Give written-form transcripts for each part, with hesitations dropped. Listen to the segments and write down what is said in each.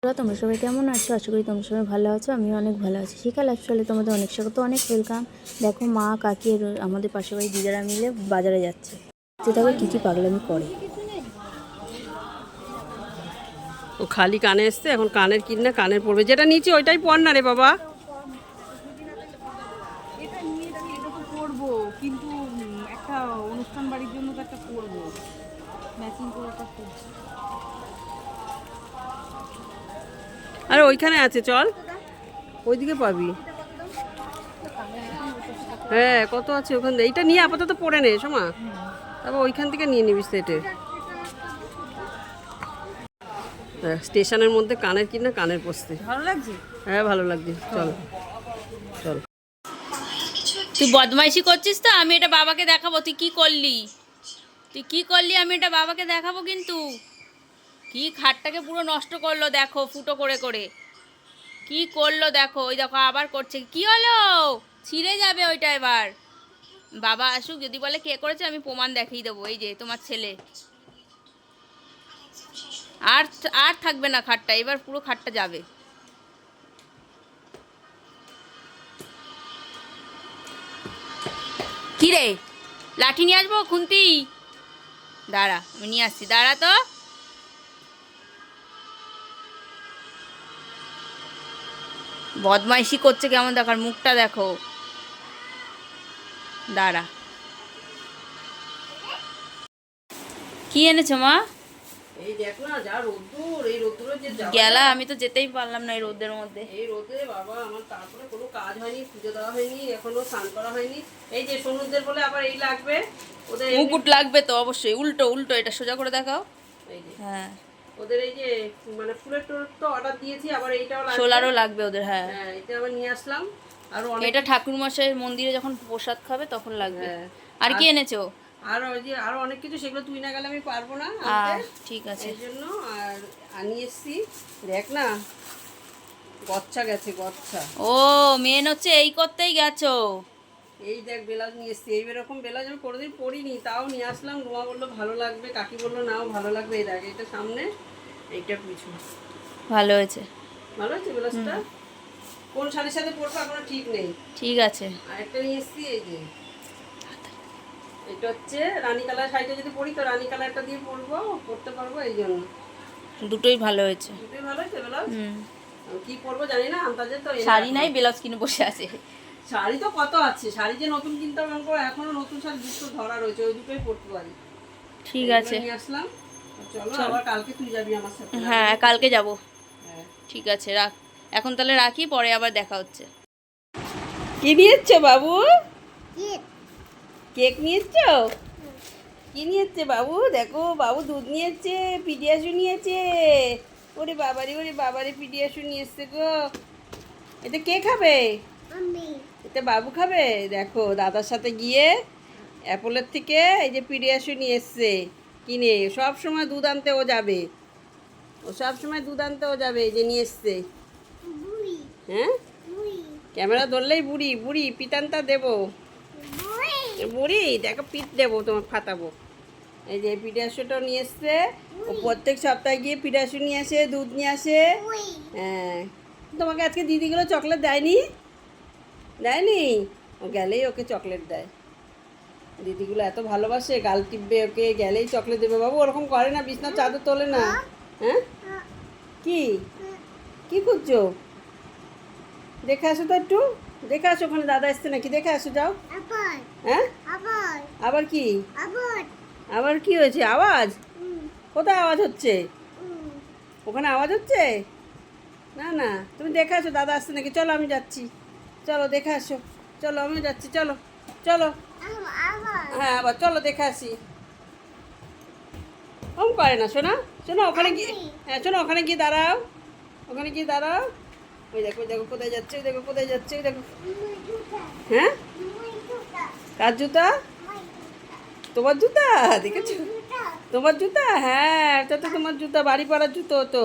তোমরা সবাই কেমন আছো? আশা করি তোমরা সবাই ভালো আছো। আমিও অনেক ভালো আছি। শিখা লাইফস্টাইলে তোমাদের অনেক স্বাগত, অনেক ওয়েলকাম। দেখো মা কাকি আমাদের পাশের বাড়ি দিদারা মিলে বাজারে যাচ্ছে। যে দেখো কী কী পাগলামি করে। ও খালি কানে এসছে, এখন কানের কিনে কানের পড়বে। যেটা নিচে ওইটাই পর না রে বাবা। এটা নিয়েছি, এটা তো পরবো, কিন্তু একটা অনুষ্ঠান বাড়ির জন্য তো একটা পরবো, ম্যাচিং করে একটা পরছি। আরে ওইখানে আছে, চল ওইদিকে পাবি। হ্যাঁ কত আছে ওখান থেকে। এইটা নিয়ে আপাতত পরে নে সোমা, তারপর ওইখান থেকে নিয়ে নিবি সেটে। স্টেশনের মধ্যে কানের কিনে কানের পরতে ভালো লাগছে। হ্যাঁ ভালো লাগছে, চল চল। তুই বদমাইশি করছিস তো? আমি এটা বাবাকে দেখাবো। তুই কি করলি? আমি এটা বাবাকে দেখাবো। কিন্তু কি খাটটাকে পুরো নষ্ট করলো দেখো, ফুটো করে করে কি করলো দেখো। ওই দেখো আবার করছে। কি হলো? ছিঁড়ে যাবে ওইটা। এবার বাবা আসুক, যদি বলে কে করেছে আমি প্রমাণ দেখিয়ে দেবো। এই যে তোমার ছেলে। আর আর থাকবে না খাটটা, এবার পুরো খাটটা যাবে। কি রে, লাঠি নিয়ে আসবো? খুন্তি দাঁড়া, আমি নিয়ে আসছি, দাঁড়া তো। বদমাইশি করছে কেমন দেখার, মুখটা দেখো। দাঁড়া। কি এনেছো মা? এই দেখ না, যা রোদ্দুর, এই রোদ্দুরে যে গেলা, আমি তো যেতেই পারলাম না এই রোদের মধ্যে। এই রোদে বাবা আমার তারপরে কোনো কাজ হয়নি, পুজো দেওয়া হয়নি, এখনো স্নান করা হয়নি। এই যে সনুদের বলে আবার এই লাগবে ওদের, মুকুট লাগবে তো অবশ্যই। উল্টো উল্টো, এটা সোজা করে দেখাও। এই যে হ্যাঁ, ওদের এই যে মানে ফুলের টোর তো অর্ডার দিয়েছি, আবার এইটাও লাগবে। সোলারও লাগবে ওদের। হ্যাঁ, হ্যাঁ এটা আবার নিয়ে আসলাম। আর অনেক এটা ঠাকুর মশাইয়ের মন্দিরে যখন প্রসাদ খাবে তখন লাগবে। হ্যাঁ। আর কি এনেছো? আর ওই যে আরো অনেক কিছু, সেগুলো তুই না গেলে আমি পারবো না আনতে। ঠিক আছে। এই জন্য আর আনিয়ে এসছি। দেখ না, গচ্ছা গেছে গচ্ছা। ও মেন হচ্ছে এই করতেই গেছো। এই দেখ ব্লাউজ নিয়ে এসছি, এইরকম ব্লাউজ আমি কোনোদিন পরিনি, তাও নিয়ে আসলাম। রুমা বললো ভালো লাগবে, কাকি বললো নাও ভালো লাগবে। এই দেখ, এটা সামনে, এইটা পিছু। ভালো হয়েছে। ভালো আছে ব্লাউজটা। কোন শাড়ির সাথে পরবো এখনো ঠিক নেই। ঠিক আছে। আর একটা নিয়ে এসছি, এই যে এটা হচ্ছে রানী কালার শাড়িটা, যদি পরি তো রানী কালারটা দিয়ে পরবো, পরতে পারবো, এই জন্য। দুটোই ভালো হয়েছে। দুটোই ভালো হয়েছে ব্লাউজ। কি পরবো জানি না, আন্দাজে তো শাড়ি নাই, ব্লাউজ কিনে বসে আছে। শাড়ি তো কত আছে, শাড়ি যে নতুন কিনতে হবে এখনো নতুন শাড়ি দুটো ধরা রয়েছে, ওই দুটোই পরতে পারি। ঠিক আছে, নিয়ে আসলাম। চলো আবার কালকে তুই যাবি আমার সাথে। হ্যাঁ কালকে যাব। হ্যাঁ ঠিক আছে, রাখ এখন তাহলে, রাখি, পরে আবার দেখা হচ্ছে। কি নিয়েছো বাবু? কেক নিয়েছো? কি নিয়েছে বাবু? দেখো বাবু দুধ নিয়েছে, পিডিয়াশু নিয়েছে। ওরে বাবারে পিডিয়াশু নিয়ে এসছে গো। এটা কে খাবে? এটা বাবু খাবে। দেখো দাদার সাথে গিয়ে অ্যাপলের থেকে এই যে পিডিয়াশু নিয়ে এসছে কিনে। সব সময় দুধ আনতে ও যাবে, এই যে নিয়ে এসছে। হ্যাঁ ক্যামেরা ধরলেই বুড়ি বুড়ি পিতানটা দেবো। বুড়ি দেখো, পিঠ দেবো, তোমার ফাটাবো। এই যে পিডিয়াশুটাও নিয়ে এসছে। ও প্রত্যেক সপ্তাহে গিয়ে পিডিয়াশু নিয়ে আসে, দুধ নিয়ে আসে। হ্যাঁ তোমাকে আজকে দিদিগুলো চকলেট দেয়নি? ও গেলেই ওকে চকলেট দেয়। দিদিগুলো এত ভালোবাসে, গাল টিপবে ওকে, গেলেই চকলেট দেবে। বাবু ওরকম করে না, বিছনার চাদর তোলে না। হ্যাঁ কি কি খুঁজছো? দেখে আসো তো একটু, দেখে আসো ওখানে দাদা এসছে নাকি, দেখে আসো যাও। হ্যাঁ আবার কি? আবার কি হয়েছে? আওয়াজ কোথায় আওয়াজ হচ্ছে? ওখানে আওয়াজ হচ্ছে? না না, তুমি দেখে আসো দাদা আসছে নাকি। চলো আমি যাচ্ছি, চলো দেখে আসো। চলো আমিও যাচ্ছি, চলো চলো। হ্যাঁ আবার চলো দেখে আসি। কম করে না শোনা, শোনো ওখানে গিয়ে, হ্যাঁ শোনো ওখানে গিয়ে দাঁড়াও, ওখানে গিয়ে দাঁড়াও। ওই দেখো কোথায় যাচ্ছে, ওই দেখো কোথায় যাচ্ছে, ওই দেখো। হ্যাঁ কার জুতা? তোমার জুতা? দেখেছো তোমার জুতা? হ্যাঁ এটা তো তোমার জুতা, বাড়ি পড়ার জুতো তো।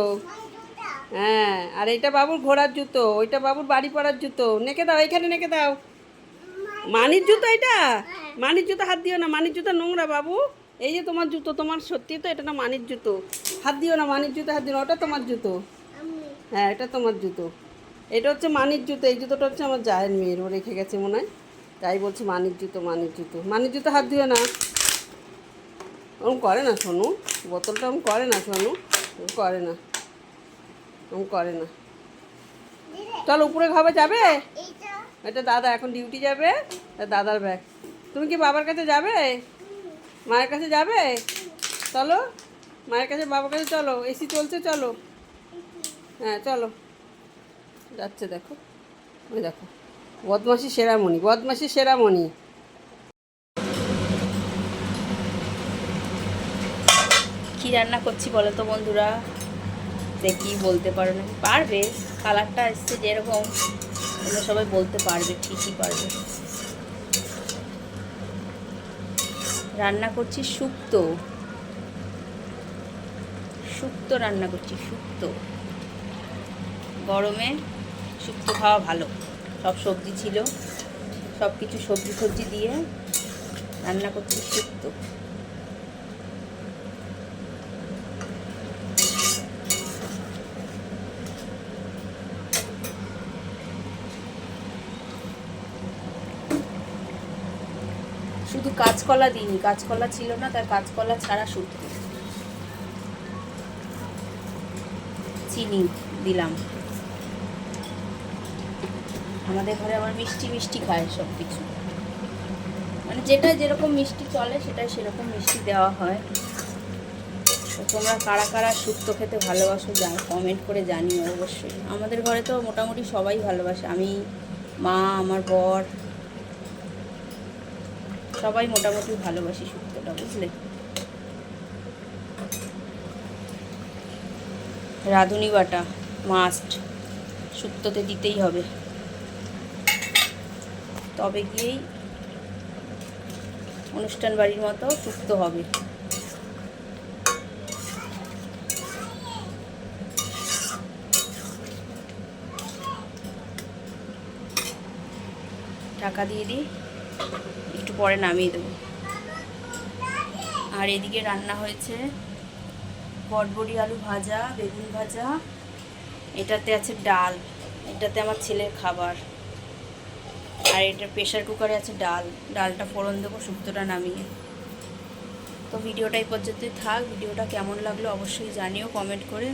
হ্যাঁ আর এইটা বাবুর ঘোড়ার জুতো, ওইটা বাবুর বাড়ি পড়ার জুতো। নেকে দাও, এখানে নেকে দাও। মানির জুতো এটা? মানির জুতো হাত দিও না, মানির জুতো নোংরা বাবু। এই যে তোমার জুতো, তোমার সত্যি তো এটা না মানির জুতো, হাত দিও না মানির জুতো, হাত দিও না, ওটা তোমার জুতো। হ্যাঁ, এটা তোমার জুতো। এটা হচ্ছে মানির জুতো, এই জুতোটা হচ্ছে আমার জায়ের মেয়ের, ও রেখে গেছে মনে হয়, তাই বলছি মানির জুতো, মানির জুতো। মানির জুতো হাত দিও না, ওরকম করে না সোনু, বোতলটা ওরকম করে না সোনু, ওরকম করে না, ওরকম করে না। চলো উপরে খাবে, যাবে? এটা দাদা এখন ডিউটি যাবে, দাদার ব্যাগ। তুমি কি বাবার কাছে যাবে, মায়ের কাছে যাবে? চলো মায়ের কাছে বাবার কাছে চলো, এসি চলছে, চলো। হ্যাঁ চলো, যাচ্ছে দেখো, ওই দেখো, বদমাসি সেরামণি, বদমাসি সেরামণি। কি রান্না করছি বলো তো বন্ধুরা, দেখি বলতে পারো না, পারবে, কালারটা এসছে যেরকম তোমরা সবাই বলতে পারবে, ঠিকই পারবে। রান্না করছি শুক্তো, শুক্তো রান্না করছি, শুক্তো। গরমে শুক্তো খাওয়া ভালো, সব সবজি ছিল, সব কিছু সবজি দিয়ে রান্না করছি শুক্তো। শুধু কাঁচকলা দিইনি, কাঁচকলা ছিল না, তার কাঁচকলা ছাড়া শুক্তো। চিনি দিলাম, আমাদের ঘরে আবার মিষ্টি মিষ্টি খায় সব কিছু, মানে যেটা যেরকম মিষ্টি চলে সেটাই সেরকম মিষ্টি দেওয়া হয়। তো তোমরা কারা কারা শুক্তো খেতে ভালোবাসো কমেন্ট করে জানিও অবশ্যই। আমাদের ঘরে তো মোটামুটি সবাই ভালোবাসে, আমি, মা, আমার বর, সবাই মোটামুটি ভালোবাসি শুক্তোটা, বুঝলে। রাঁধুনি বাটা মাস্ট শুক্তোতে দিতেই হবে, তবে গিয়েই অনুষ্ঠান বাড়ির মতো শুক্তো হবে। ঢাকা দিয়ে দিই, একটু পরে নামিয়ে দেবো। আর এদিকে রান্না হয়েছে বটবড়ি আলু ভাজা, বেগুন ভাজা, এটাতে আছে ডাল, এটাতে আমার ছেলের খাবার, আর এটা প্রেশার কুকারে আছে ডাল, ডালটা ফোড়ন দেবো শুক্তোটা নামিয়ে। তো ভিডিওটা এই পর্যন্তই থাক, ভিডিওটা কেমন লাগলো অবশ্যই জানিও কমেন্ট করে।